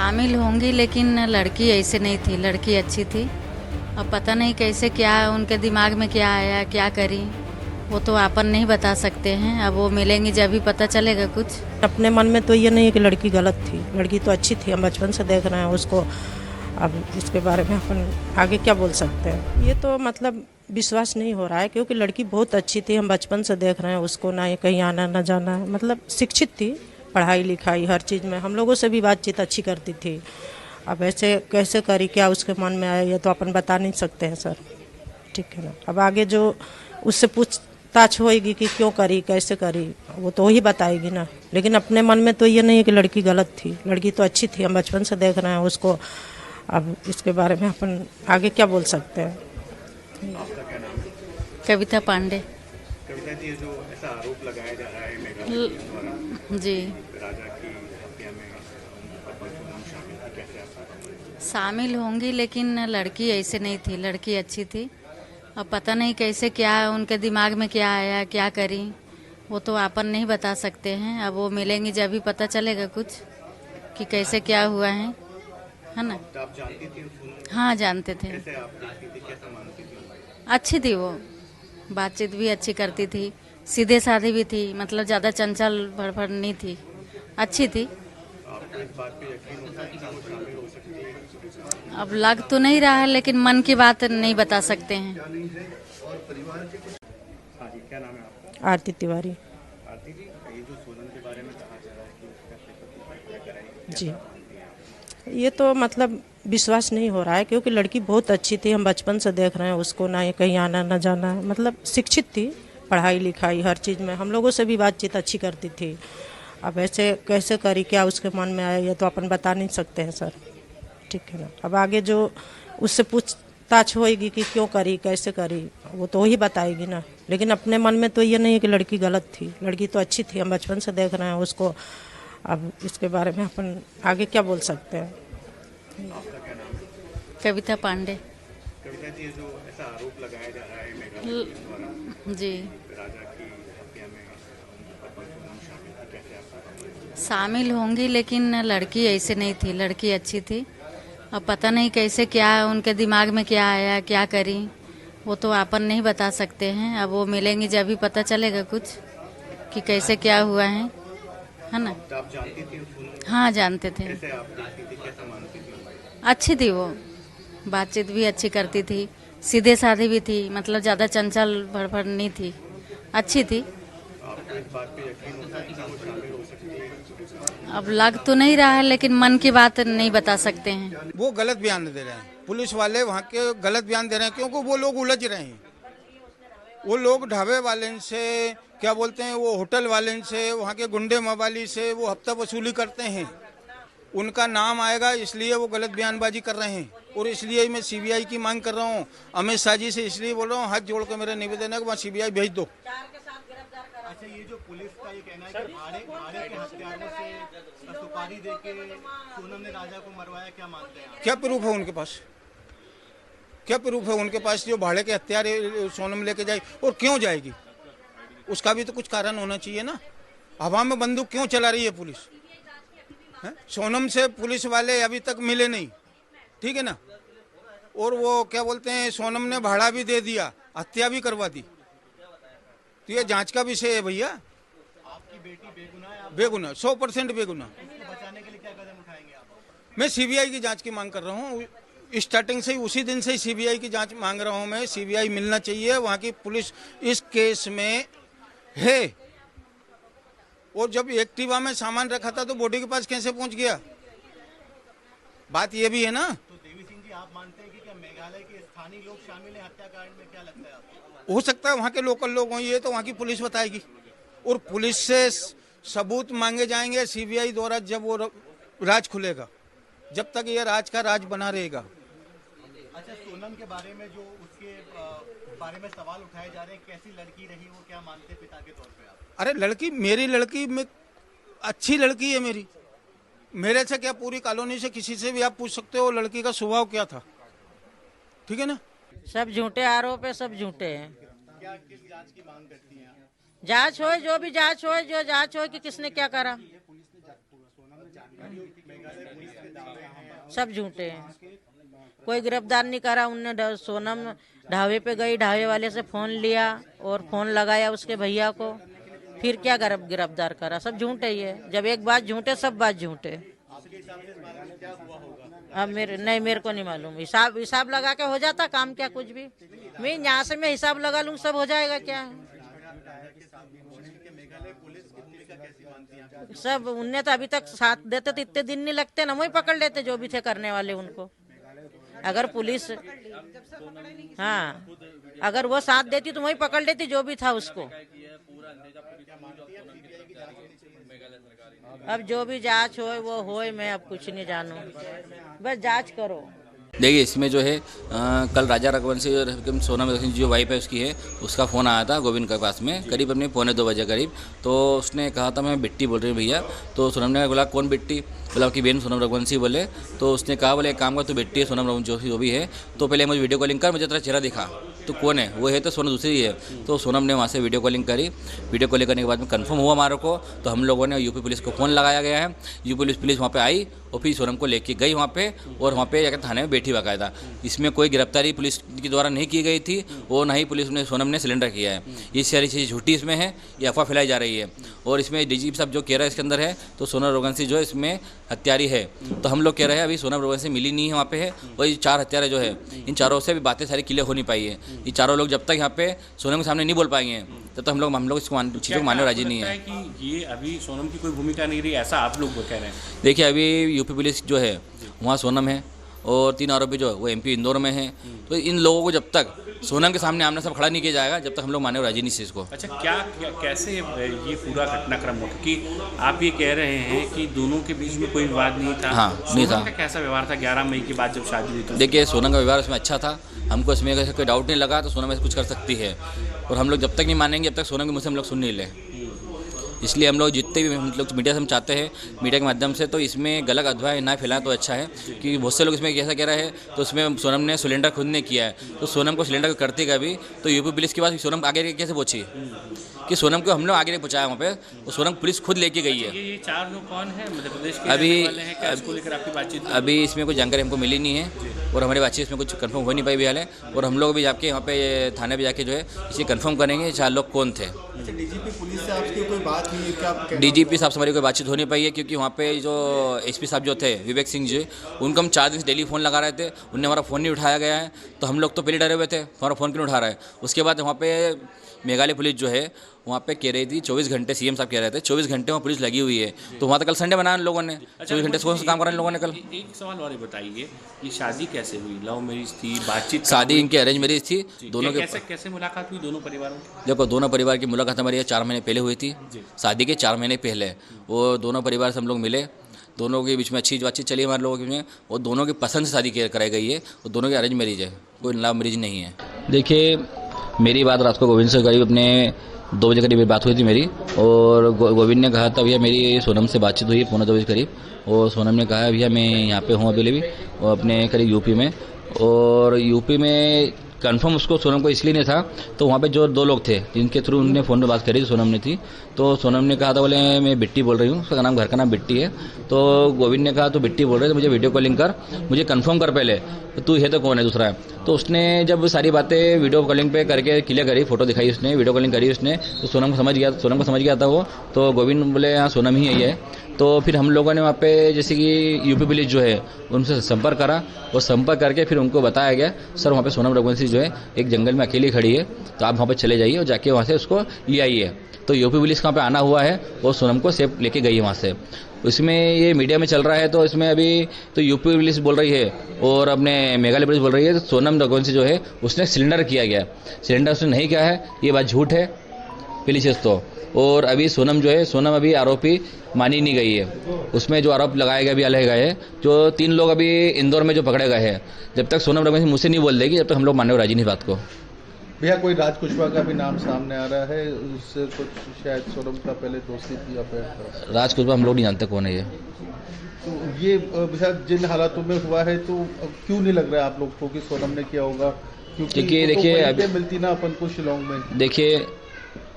शामिल होंगी, लेकिन लड़की ऐसे नहीं थी, लड़की अच्छी थी। अब पता नहीं कैसे क्या उनके दिमाग में क्या आया, क्या करी, वो तो अपन नहीं बता सकते हैं। अब वो मिलेंगी जब भी पता चलेगा कुछ। अपने मन में तो ये नहीं है कि लड़की गलत थी, लड़की तो अच्छी थी, हम बचपन से देख रहे हैं उसको। अब इसके बारे में अपन आगे क्या बोल सकते हैं, ये तो मतलब विश्वास नहीं हो रहा है, क्योंकि लड़की बहुत अच्छी थी, हम बचपन से देख रहे हैं उसको, ना ये कहीं आना ना जाना, मतलब शिक्षित थी, पढ़ाई लिखाई हर चीज़ में हम लोगों से भी बातचीत अच्छी करती थी। अब ऐसे कैसे करी, क्या उसके मन में आया, ये तो अपन बता नहीं सकते हैं सर, ठीक है ना। अब आगे जो उससे पूछताछ होएगी कि क्यों करी, कैसे करी, वो तो ही बताएगी ना। लेकिन अपने मन में तो ये नहीं है कि लड़की गलत थी, लड़की तो अच्छी थी, हम बचपन से देख रहे हैं उसको। अब इसके बारे में अपन आगे क्या बोल सकते हैं। आपका क्या नाम है? कविता पांडे। कविता जी, ये जो ऐसा आरोप लगाया जा रहा है मेघालय पुलिस द्वारा जी, राजा की हत्या में पद्मा सोनम शामिल थी, कैसे आप? शामिल होंगी, लेकिन लड़की ऐसे नहीं थी, लड़की अच्छी थी। अब पता नहीं कैसे क्या उनके दिमाग में क्या आया, क्या करी, वो तो अपन नहीं बता सकते हैं। अब वो मिलेंगी जब भी पता चलेगा कुछ कि कैसे क्या हुआ है ना। तो आप जानती थी उस हाँ, जानते थे। कैसे आप देखती थी, कैसे मानती थी? अच्छी थी वो, बातचीत भी अच्छी करती थी, सीधे साधी भी थी, मतलब ज़्यादा चंचल भड़बड़ नहीं थी, अच्छी थी। आपको इस बात पे यकीन होता है कि वो शामिल हो सकती है? अब लग तो नहीं रहा है, लेकिन मन की बात नहीं बता सकते हैं। हाँ जी, क्या नाम है आपका? आरती तिवारी। आरती जी, ये जो सोनम के बारे में कहा जा रहा है कि उसका पति हत्या कराई, जी, कैसे आप मानती हैं आप? ये तो मतलब विश्वास नहीं हो रहा है, क्योंकि लड़की बहुत अच्छी थी, हम बचपन से देख रहे हैं उसको, ना ये कहीं आना ना जाना, मतलब शिक्षित थी, पढ़ाई लिखाई हर चीज़ में हम लोगों से भी बातचीत अच्छी करती थी। अब ऐसे कैसे करी, क्या उसके मन में आया, ये तो अपन बता नहीं सकते हैं सर, ठीक है ना। अब आगे जो उससे पूछताछ होएगी कि क्यों करी, कैसे करी, वो तो ही बताएगी ना। लेकिन अपने मन में तो ये नहीं है कि लड़की गलत थी, लड़की तो अच्छी थी, हम बचपन से देख रहे हैं उसको। अब इसके बारे में अपन आगे क्या बोल सकते हैं। आपका क्या नाम है? कविता पांडे। कविता जी, ये जो ऐसा आरोप लगाया जा रहा है मेघालय पुलिस द्वारा जी, राजा की हत्या में पद्मा सोनम शामिल थी, कैसे आप? शामिल होंगी, लेकिन लड़की ऐसे नहीं थी, लड़की अच्छी थी। अब पता नहीं कैसे क्या उनके दिमाग में क्या आया, क्या करी, वो तो अपन नहीं बता सकते हैं। अब वो मिलेंगी जब भी पता चलेगा कुछ कि कैसे क्या हुआ है ना। तो आप जानती थी उस हाँ, जानते थे। कैसे आप देखती थी, कैसे मानती थी? अच्छी थी वो, बातचीत भी अच्छी करती थी, सीधे साधी भी थी, मतलब ज़्यादा चंचल भड़बड़ नहीं थी, अच्छी थी। आपको इस बात पे यकीन होता है कि वो शामिल हो सकती है? अब लग तो नहीं रहा है, लेकिन मन की बात नहीं बता सकते हैं। वो गलत बयान दे रहे हैं, पुलिस वाले वहाँ के गलत बयान दे रहे हैं, क्योंकि वो लोग उलझ रहे हैं। वो लोग ढाबे वाले से, क्या बोलते हैं, वो होटल वाले से, वहाँ के गुंडे मवाली से वो हफ्ता वसूली करते हैं, उनका नाम आएगा, इसलिए वो गलत बयानबाजी कर रहे हैं। और इसलिए मैं सीबीआई की मांग कर रहा हूँ, अमित शाह जी से इसलिए बोल रहा हूँ, हाथ जोड़ के मेरा निवेदन है कि वहाँ सीबीआई भेज दो। अच्छा, ये जो पुलिस का ये कहना है कि भाड़े के हथियारों से सुपारी देके सोनम ने राजा को मरवाया, क्या मानते हैं आप? क्या प्रूफ है उनके पास? क्या प्रूफ है उनके पास जो भाड़े के हथियार सोनम लेके जाए? और क्यों जाएगी, उसका भी तो कुछ कारण होना चाहिए ना। हवा में बंदूक क्यों चला रही है पुलिस? है? सोनम से पुलिस वाले अभी तक मिले नहीं, ठीक है ना। और वो क्या बोलते हैं, सोनम ने भाड़ा भी दे दिया, हत्या भी करवा दी, तो ये जांच का विषय है भैया। आपकी बेटी बेगुनाह है, आप बेगुनाह, 100% बेगुनाह। उसको बचाने के लिए क्या कदम उठाएंगे आप? मैं सीबीआई की जांच की मांग कर रहा हूँ, स्टार्टिंग से ही, उसी दिन से ही सीबीआई की जांच मांग रहा हूँ मैं। सीबीआई मिलना चाहिए, वहाँ की पुलिस इस केस में है। और जब एक्टिवा में सामान रखा था तो बॉडी के पास कैसे पहुंच गया, बात ये भी है ना। तो देवी सिंह जी, आप मानते हैं कि क्या मेघालय के स्थानीय लोग शामिल हैं हत्याकांड में? क्या लगता है आपको? हो सकता है वहाँ के लोकल लोग हों, ये तो वहाँ की पुलिस बताएगी। और पुलिस से सबूत मांगे जाएंगे सीबीआई द्वारा, जब वो राज खुलेगा। जब तक ये राज का राज बना रहेगा। अच्छा, सोनम के बारे में जो उसके बारे में सवाल उठाए जा रहे हैं, कैसी लड़की रही वो, क्या मानते हैं पिता के तौर पे आप? अरे लड़की, मेरी लड़की में अच्छी लड़की है मेरी, मेरे से क्या, पूरी कॉलोनी से किसी से भी आप पूछ सकते हो लड़की का स्वभाव क्या था, ठीक है ना। सब झूठे आरोप है, सब झूठे हैं। क्या किस जांच की मांग करती हैं आप? जांच हो, जो भी जांच हो, जो जांच हो कि किसने क्या करा। सोनम सब झूठे हैं, कोई गिरफ्तार नहीं करा। उनने सोनम ढाबे पे गई, ढाबे वाले से फोन लिया और फोन लगाया उसके भैया को, फिर क्या गिरफ्तार करा। सब झूठे ही है, जब एक बात झूठे सब बात झूठे। अब मेरे को नहीं मालूम, हिसाब लगा के हो जाता काम, क्या कुछ भी। मैं यहाँ से मैं हिसाब लगा लूँ सब हो जाएगा क्या। सब उनने तो अभी तक साथ देते तो इतने दिन नहीं लगते ना, वही पकड़ लेते जो भी थे करने वाले उनको। अगर पुलिस हाँ अगर वो साथ देती तो वही पकड़ लेती जो भी था उसको। अब जो भी जांच हो वो होए, मैं अब कुछ नहीं जानू, बस जांच करो। देखिए इसमें जो है कल राजा रघुवंशी और सोनम जो वाइफ है उसकी है, उसका फ़ोन आया था गोविंद के पास में करीब अपने 1:45 बजे करीब। तो उसने कहा था मैं बिट्टी बोल रही हूँ भैया। तो सोनम ने बोला कौन बिट्टी, बोला आपकी बहन सोनम रघुवंशी बोले। तो उसने कहा बोले एक काम कर तू बिट्टी है सोनम रघुवंशी जो भी है, तो पहले मुझे वीडियो कॉलिंग कर, मुझे तेरा चेहरा दिखा, तो कौन है। वो है तो सोनम दूसरी है। तो सोनम ने वहाँ से वीडियो कॉलिंग करी। वीडियो कॉलिंग करने के बाद में कंफर्म हुआ हमारे को, तो हम लोगों ने यूपी पुलिस को फ़ोन लगाया गया है। यूपी पुलिस वहाँ पे आई और फिर सोनम को लेके गई वहाँ पे, और वहाँ पे जाकर थाने में बैठी बाकायदा। इसमें कोई गिरफ्तारी पुलिस के द्वारा नहीं की गई थी, और ना ही पुलिस ने सोनम ने सिलेंडर किया है। ये सारी चीज़ झूठी इसमें है, ये अफवाह फैलाई जा रही है। और इसमें डीजीपी साहब जो कह रहा है इसके अंदर है, तो सोनम रघुवंशी जो है इसमें हत्यारी है। तो हम लोग कह रहे हैं अभी सोनम रघुवंशी मिली नहीं है वहाँ पे है, और ये 4 हत्यारे जो है, इन चारों से भी बातें सारी क्लियर हो नहीं पाई है। ये चारों लोग जब तक यहाँ पे सोनम के सामने नहीं बोल पाएंगे तब तक हम लोग इसको चीज़ों को मानने राजी नहीं है। कि ये अभी सोनम की कोई भूमिका नहीं रही, ऐसा आप लोग कह रहे हैं? देखिए अभी यूपी पुलिस जो है वहाँ सोनम है, और 3 आरोपी जो है वो MP इंदौर में हैं। तो इन लोगों को जब तक सोनम के सामने आमने सब खड़ा नहीं किया जाएगा, जब तक हम लोग माने राजी नहीं इसको। अच्छा कैसे ये पूरा घटनाक्रम हो, क्योंकि आप ये कह रहे हैं कि दोनों के बीच में कोई विवाद नहीं था? हाँ नहीं था। कैसा व्यवहार था 11 मई के बाद जब शादी हुई? तो देखिए सोनम का व्यवहार उसमें अच्छा था, हमको इसमें कोई डाउट नहीं लगा। तो सोनम ऐसे कुछ कर सकती है, और हम लोग जब तक नहीं मानेंगे जब तक सोनम के मुँह से हम लोग सुन नहीं ले। इसलिए हम लोग जितने भी हम लोग मीडिया से हम चाहते हैं, मीडिया के माध्यम से तो इसमें गलत अफवाह ना फैलाएं तो अच्छा है। क्योंकि बहुत से लोग इसमें कैसा कह रहे हैं, तो उसमें सोनम ने सिलेंडर खुद ने किया है। तो सोनम को सिलेंडर करते का भी तो यूपी पुलिस के पास सोनम आगे कैसे पहुंची, कि सोनम को हम लोग आगे नहीं पहुँचाया वहाँ पे, तो सोनम पुलिस खुद लेके गई है। ये 4 लोग कौन है मध्य प्रदेश के? अभी इसमें कोई जानकारी हमको मिली नहीं है, और हमारी बातचीत इसमें कुछ कंफर्म हो नहीं पाई भी हाल है। और हम लोग भी जाके वहाँ पे थाने पे जाके जो है इसे कंफर्म करेंगे 4 लोग कौन थे। डीजीपी पुलिस से आपकी कोई बात नहीं है क्या? डीजीपी साहब से हमारी कोई बातचीत हो नहीं पाई है, क्योंकि वहाँ पे जो SP साहब जो थे विवेक सिंह जी, उनको हम 4 दिन से डेली फ़ोन लगा रहे थे, उनने हमारा फ़ोन नहीं उठाया गया है। तो हम लोग तो पहले डरे हुए थे, हमारा फ़ोन क्यों उठा रहा है। उसके बाद वहाँ पे मेघालय पुलिस जो है वहाँ पे कह रही थी 24 घंटे, CM साहब कह रहे थे 24 घंटे वहाँ पुलिस लगी हुई है। तो वहाँ तो कल संडे बनाया लोगों ने, 24 घंटे से काम करा इन लोगों ने कल। एक सवाल और बताइए, ये शादी कैसे हुई? लव मैरिज थी, बातचीत? शादी इनकी अरेंज मैरिज थी दोनों के। कैसे मुलाकात हुई दोनों परिवारों की? देखो दोनों परिवार की मुलाकात हमारी 4 महीने पहले हुई थी, शादी के 4 महीने पहले। वो दोनों परिवार से हम लोग मिले, दोनों के बीच में अच्छी बातचीत चली हमारे लोगों के में, और दोनों की पसंद से शादी कराई गई है, और दोनों की अरेंज मैरिज है, कोई लव मैरिज नहीं है। देखिए मेरी बात रात को गोविंद से करीब अपने 2 बजे करीब बात हुई थी मेरी, और गोविंद ने कहा था भैया मेरी सोनम से बातचीत हुई है 1:45 बजे करीब, और सोनम ने कहा भैया मैं यहाँ पे हूँ अभी भी, और अपने करीब यूपी में। और यूपी में कंफर्म उसको सोनम को इसलिए नहीं था, तो वहाँ पे जो 2 लोग थे जिनके थ्रू उन्होंने फ़ोन पे बात करी थी, सोनम ने थी। तो सोनम ने कहा था बोले मैं बिट्टी बोल रही हूँ, उसका नाम घर का नाम बिट्टी है। तो गोविंद ने कहा तो बिट्टी बोल रहे तो मुझे वीडियो कॉलिंग कर, मुझे कंफर्म कर पहले तू है तो कौन है दूसरा है। तो उसने जब सारी बातें वीडियो कॉलिंग पे करके क्लियर करी, फोटो दिखाई उसने, वीडियो कॉलिंग करी उसने, तो सोनम को समझ गया था वो। तो गोविंद बोले हाँ सोनम ही है। तो फिर हम लोगों ने वहाँ पे जैसे कि यूपी पुलिस जो है उनसे संपर्क करा, और संपर्क करके फिर उनको बताया गया सर वहाँ पे सोनम रघुवंशी जो है एक जंगल में अकेली खड़ी है, तो आप वहाँ पे चले जाइए और जाके वहाँ से उसको ले आइए। तो यूपी पुलिस वहाँ पे आना हुआ है, और सोनम को सेफ लेके गई है वहाँ से। इसमें ये मीडिया में चल रहा है, तो इसमें अभी तो यूपी पुलिस बोल रही है और अपने मेघालय पुलिस बोल रही है तो सोनम रघुवंशी जो है उसने सिलेंडर किया गया, सिलेंडर उसने नहीं किया है, ये बात झूठ है पहली चीज़ तो। और अभी सोनम जो है, सोनम अभी आरोपी मानी नहीं गई है, उसमें जो आरोप लगाए गए अभी अलग गए हैं, जो 3 लोग अभी इंदौर में जो पकड़े गए हैं, जब तक सोनम रघुवंशी मुझसे नहीं बोल देगी जब तक हम लोग मानने राजी नहीं बात को। भैया कोई राज कुशवाहा का भी नाम सामने आ रहा है, उससे कुछ शायद सोनम का पहले दोस्ती थी या फिर? राज कुशवाहा हम लोग नहीं जानते कौन है ये। तो ये जिन हालातों में हुआ है तो क्यों नहीं लग रहा है आप लोग को कि सोनम ने किया होगा? क्योंकि देखिए अभी मिलती ना अपन को शिलोंग में। देखिए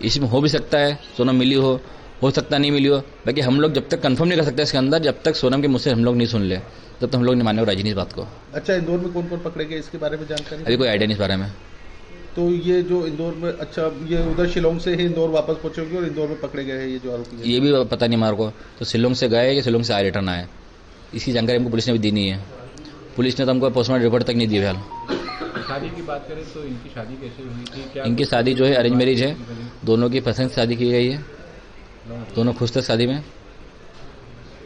इसमें हो भी सकता है सोनम मिली हो, हो सकता नहीं मिली हो। बाकी हम लोग जब तक कंफर्म नहीं कर सकते इसके अंदर, जब तक सोनम के मुझ से हम लोग नहीं सुन ले तब तक हम लोग नहीं मानने को राजी नहीं इस बात को। अच्छा, इंदौर में कौन कौन पकड़े गए इसके बारे में जानकारी? अभी कोई आइडिया नहीं इस बारे में। तो ये जो इंदौर में, अच्छा ये उधर शिलोंग से ही इंदौर वापस पहुंचे होंगे और इंदौर में पकड़े गए हैं ये जो आरोपी हैं? ये भी पता नहीं हमारे को। तो शिलोंग से गए कि शिलोंग से आए रिटर्न आए, इसकी जानकारी हमको पुलिस ने भी दी नहीं है। पुलिस ने तो हमको पोस्टमार्टम रिपोर्ट तक नहीं दी फिलहाल। शादी की बात करें तो इनकी शादी कैसे हुई थी? क्या इनकी शादी जो है अरेंज मैरिज है, दोनों की पसंद से शादी की गई है, दोनों खुश थे शादी में।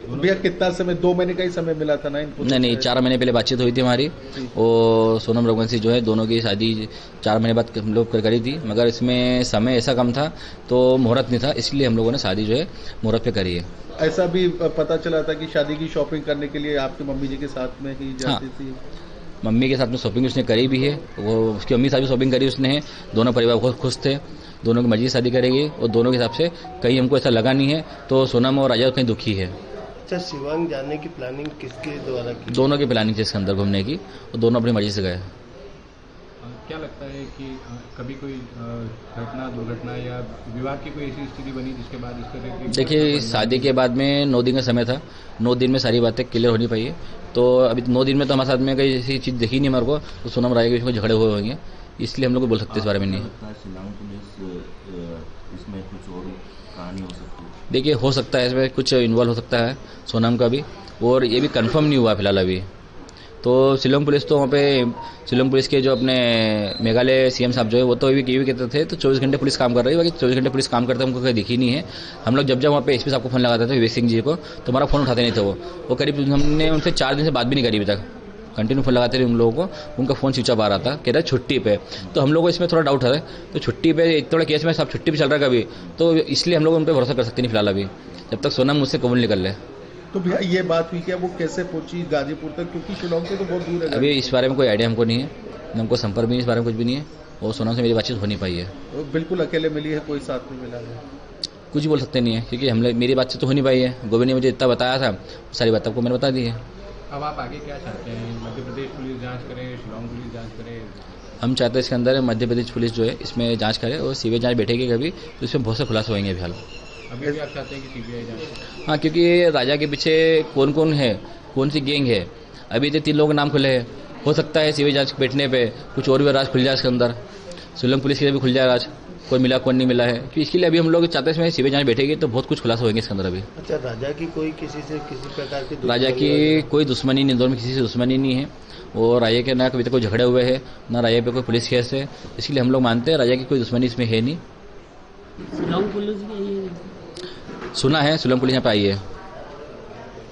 भैया कितना समय, 2 महीने का ही समय मिला था ना इनको? नहीं, 4 महीने पहले बातचीत हुई थी हमारी, और सोनम रघुवंशी जो है दोनों की शादी 4 महीने बाद हम लोग करी थी, मगर इसमें समय ऐसा कम था तो मुहूर्त नहीं था, इसलिए हम लोगों ने शादी जो है मुहूर्त पे करी है। ऐसा भी पता चला था कि शादी की शॉपिंग करने के लिए आपकी मम्मी जी के साथ में ही जाती थी? मम्मी के साथ में शॉपिंग उसने करी भी है, वो उसकी मम्मी के साथ भी शॉपिंग करी उसने है। दोनों परिवार बहुत खुश थे, दोनों की मर्जी से शादी करेगी, और दोनों के हिसाब से कहीं हमको ऐसा लगा नहीं है तो सोनम और राजा कहीं दुखी है। अच्छा, शिवांग जाने की प्लानिंग किसके द्वारा की? दोनों की प्लानिंग थी इसके अंदर घूमने की, और दोनों अपनी मर्जी से गए। क्या लगता है कि कभी कोई घटना, दुर्घटना या विवाद की कोई ऐसी स्थिति बनी जिसके बाद इस तरह की? देखिए, शादी के बाद में 9 दिन का समय था, 9 दिन में सारी बातें क्लियर होनी पाई है। तो अभी 9 दिन में तो हमारे साथ में कई ऐसी चीज़ दिखी नहीं हमारे को, तो सोनम राय के बीच में झगड़े हुए होंगे, इसलिए हम लोग बोल सकते इस बारे में नहीं। शिलांग पुलिस इसमें कुछ और कहानी हो सकती है? देखिए, हो सकता है इसमें कुछ इन्वॉल्व हो सकता है सोनम का भी, और ये भी कंफर्म नहीं हुआ फिलहाल अभी। तो शिलोंग पुलिस तो वहाँ पे, शिलोंग पुलिस के जो अपने मेघालय सीएम साहब जो है वो तो ये भी कहते थे तो 24 घंटे पुलिस काम कर रही है, बाकी 24 घंटे पुलिस काम करते हमको कहीं दिखी नहीं है। हम लोग जब वहाँ पे एसपी साहब को फोन लगाते थे, विवेक सिंह जी को, तो हमारा फोन उठाते नहीं थे वो करीब हमने उनसे 4 दिन से बात भी नहीं करी अभी तक। कंटिन्यू फोन लगाते रहे उन लोगों को, उनका फोन स्विच ऑफ आ रहा था, कह रहे छुट्टी पे। तो हम लोग को इसमें थोड़ा डाउट है, तो छुट्टी पे थोड़ा केस में सब छुट्टी पे चल रहा है कभी, तो इसलिए हम लोग उन पर भरोसा कर सकते नहीं फिलहाल अभी, जब तक सोनम मुझसे कबूल निकल ले। तो भैया ये बात हुई क्या, वो कैसे पहुंची गाजीपुर तक, क्योंकि शिलोंग से तो बहुत दूर है? अभी इस बारे में कोई आइडिया हमको नहीं है, हमको संपर्क भी इस बारे में कुछ भी नहीं है, और सोनम से मेरी बातचीत हो नहीं पाई है। तो बिल्कुल अकेले मिली है, कोई साथ में मिला है? कुछ बोल सकते नहीं है, क्योंकि हम मेरी बातचीत तो हो नहीं पाई है। गोविंद ने मुझे इतना बताया था, सारी बात आपको मैंने बता दी है। अब आप आगे क्या चाहते हैं? मध्य प्रदेश पुलिस जांच करे, शिलोंग पुलिस जांच करे? हम चाहते हैं इसके अंदर मध्य प्रदेश पुलिस जो है इसमें जांच करे, और सीबीआई जांच बैठेगी कभी तो इसमें बहुत से खुलासे होंगे फिलहाल। अभी भी आप चाहते हैं कि सीबीआई जांच? हाँ, क्योंकि राजा के पीछे कौन कौन है, कौन सी गैंग है, अभी तो 3 लोगों के नाम खुले हैं। हो सकता है सीबीआई जांच बैठने पे कुछ और भी राज खुल जाए इसके अंदर, शिलोंग पुलिस के लिए भी खुल जाए राज, कोई मिला कौन नहीं मिला है। क्योंकि इसके लिए अभी हम लोग चाहते हैं सीबीआई जांच बैठेगी तो बहुत कुछ खुलासा होंगे इसके अंदर अभी। अच्छा, राजा की कोई किसी से किसी प्रकार की राजा की कोई दुश्मनी नहीं, इंदौर में किसी से दुश्मनी नहीं है, और राजा के ना कभी तक कोई झगड़े हुए हैं, ना राजा पे कोई पुलिस केस है, इसलिए हम लोग मानते हैं राजा की कोई दुश्मनी इसमें है नहीं। शिलोंग पुलिस सुना है शिलोंग पुलिस यहाँ पे आई है।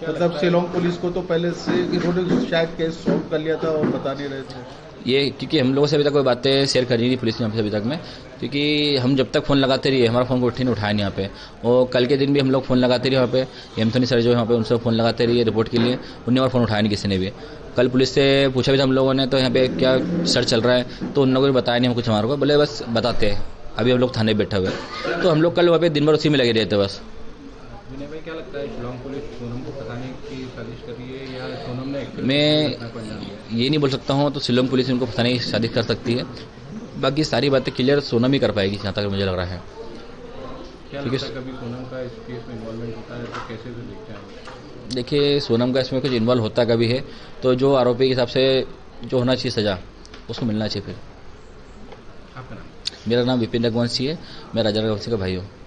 मतलब शिलोंग पुलिस को तो पहले से इन्होंने शायद केस सॉल्व कर लिया था और बता नहीं रहे थे ये, क्योंकि हम लोगों से अभी तक कोई बातें शेयर करी नहीं पुलिस ने हमसे अभी तक में, क्योंकि हम जब तक फ़ोन लगाते रहिए हमारा फ़ोन को उठे नहीं उठाया नहीं यहाँ पे। और कल के दिन भी हम लोग फ़ोन लगाते रहे वहाँ पे, एंथोनी सर जो है वहाँ पे उनसे फ़ोन लगाते रहिए रिपोर्ट के लिए, उन्होंने हमारा फ़ोन उठाया नहीं किसी ने भी। कल पुलिस से पूछा भी था हम लोगों ने, तो यहाँ पे क्या सर्च चल रहा है, तो उन लोगों ने बताया नहीं हम कुछ हमारे को, बोले बस बताते हैं, अभी हम लोग थाने बैठे हुए। तो हम लोग कल वहाँ पे दिन भर उसी में लगे रहते बस। विनय भाई, क्या लगता है शिलोंग पुलिस सोनम को फंसाने की साजिश कर रही है या सोनम ने मैं ये नहीं बोल सकता हूँ, तो शिलोंग पुलिस इनको फंसाने की साजिश कर सकती है, बाकी सारी बातें क्लियर सोनम ही कर पाएगी जहाँ तक मुझे लग रहा है। क्या लगता है कभी सोनम का इस केस में इन्वॉल्वमेंट होता है तो कैसे से देखते हैं? देखिए, सोनम का इसमें कुछ इन्वॉल्व होता कभी है तो जो आरोपी के हिसाब से जो होना चाहिए सजा उसको मिलना चाहिए। फिर आपका नाम? मेरा नाम विपिन रघुवंशी है, मैं राजा रघुवंशी का भाई हूँ।